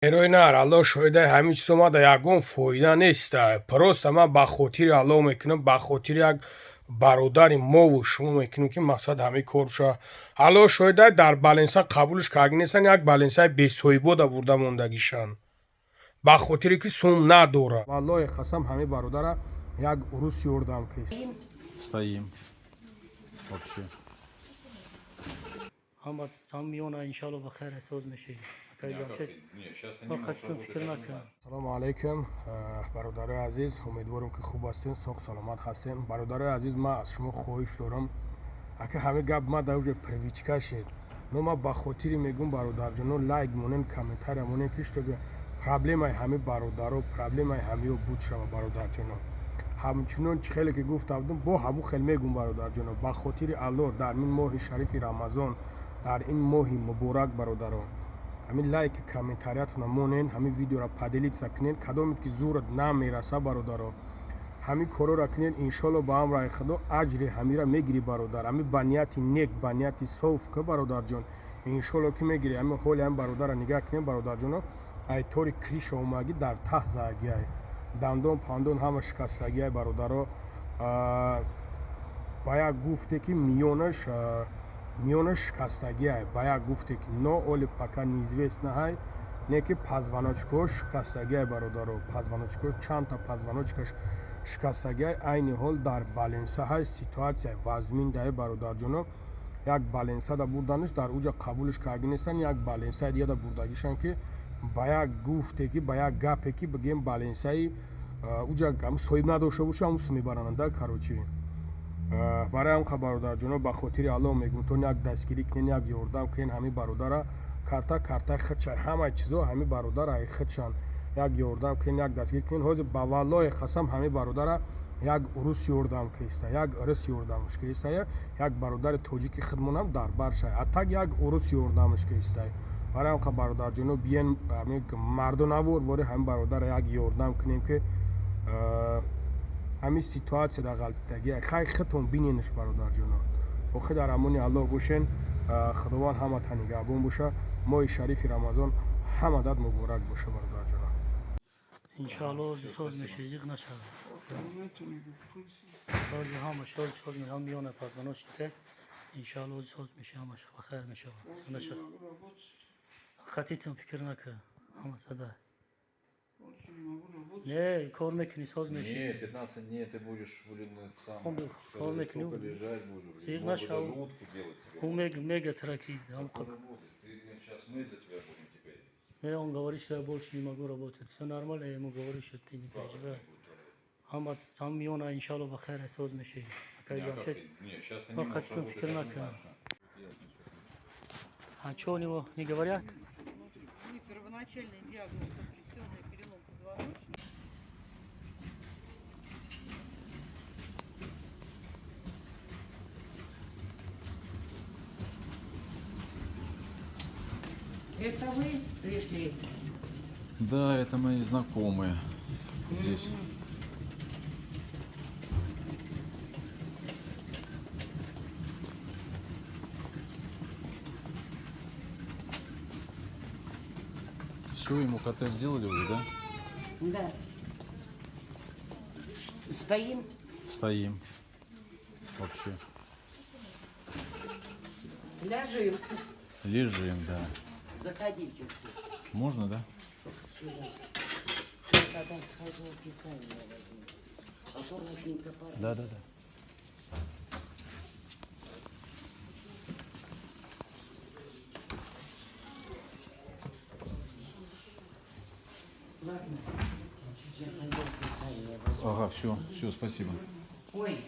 Эроинар, алло шоида ҳамин чиз омада ягон фоида неста. Просто ман ба хотири алло мекунам, ба хотири як бародари мову шумо мекунем ки мақсад ҳамин корша. Алло шоида дар Баленса қабулш кардинесан, як Баленсаи бесоҳибода бурда мондагишан. Ба хотире ки сум надора. Валлоҳи қасам ҳамин бародара як урус ёрдам кист. Стоим. Вообще. Хамад там миёна иншалло ба хайр соз меши. Салому алейкум бародарои азиз, умедворам ки хуб ҳастем, соғ саломат ҳастем. Бародарои азиз, ман аз шумо хоҳиш дорам, ака ҳамин гап ман дар уҷа привичка шед. Но ман ба хотире мегӯям бародарҷоно лайк монен, комментария монен ки чтобы проблемаи ҳамин бародаро, проблемаи ҳамиҳо буд шава бародарҷоно. ҳамчунон чӣ хеле ки гуфта будам, бо ҳамун хел мегӯям бародарҷоно, ба хотири Аллоҳ дар ин моҳи шарифи Рамазон, дар ин моҳи муборак бародаро, ҳамин лайки комментариятона монен, ҳамин видеора падилитса кунен, кадомит ки зурат намераса бародаро, ҳамин корора кунен, иншолло ба амраи худо аҷри ҳамира мегири бародар. Ҳамин ба нияти нек, ба нияти соф ка бародарҷон, иншолло ки мегири. Ҳамин ҳоли ҳамин бародара нигоҳ кунен бародарҷоно, ай тори криша омагӣ дар таҳ заагиай, дандон пандон ҳама шикастагиай бародаро. Ба як гуфте ки миёнаш шикастагиай, ба як гуфте ки но оли пока неизвестно ҳай, не ки позвоночкаҳо шикастагиай бародаро, позвоночкаҳо чандта позвоночкаш шикастагиай. Айни ҳол дар Баленса ҳай ситуатсияи вазминдаи бародарҷоно, як Баленсада бурданаш дар уҷа қабулш кардинестан, як Баленсаи дигада бурдагишан ки ба як гуфте ки ба як гапе ки бигем Баленсаи уҷа соҳиб надошта боша ҳамус мебарананда карочи. Барои ҳамқа бародарҷоно ба хотири Аллоҳ мегӯям то як дастгирӣ кунен, як ёрдам кунен ҳамин бародара, картаи худшан, ҳамаи чизо ҳамин бародараи худшан, як ёрдам кунен, як дастгирӣ кунен. ҳозир ба валлоҳи қасам ҳамин бародара як урус ёрдам киста, як ирис ёрдамш кистая, як бародари тоҷики худмонам дар баршай, а так як урус ёрдамш кистай. Барои ҳамқа бародарҷоно биен мардонавор вори ҳамин бародара як ёрдам кунем ки ҳамин ситуатсияда ғалтитагия хай худтон биненаш бародарҷоно. охир дар амони Аллоҳ бошен. худованд ҳаматон нигоҳбон боша. моҳи шарифи Рамазон ҳамадат муборак боша бародарҷоно. иншалло соз меши зиқ нашава. Сози ҳама соз ҳам миёна позвоночка, иншалло соз меши, ҳамаш ба хайр мешава. Нашава. Хатитон фикр нака. Ҳама сада. Не, кор мекуни, соз меши. Не, 15 дней ты будешь, блин, сам. Кор мекуни. Только лежать будешь, блин. Зиқ Может быть, нашава. даже утку делать тебе. Мега траки. Работать. Ты, сейчас мы за тебя будем теперь. Не, он говорит, что я больше не могу работать. Все нормально, я ему говорю, что ты не переживай. Ҳама там миёна иншалло ба хайр соз меши. Не, сейчас ты не можешь Хатитон работать, фикр это нака. однозначно. А что у него не говорят? Первоначальный диагноз компрессионный перелом позвоночника. Это вы пришли? Да, это мои знакомые здесь. Все, ему КТ сделали уже, да? Да. Стоим. Стоим. Вообще. Ляжем. Лежим, да. Заходите. Можно, да? Тогда схожу в писание возьму. Потом возьмите аппарат. Да, да, да. Ладно. Я пойду в писание возьму. Ага, все, спасибо. Ой.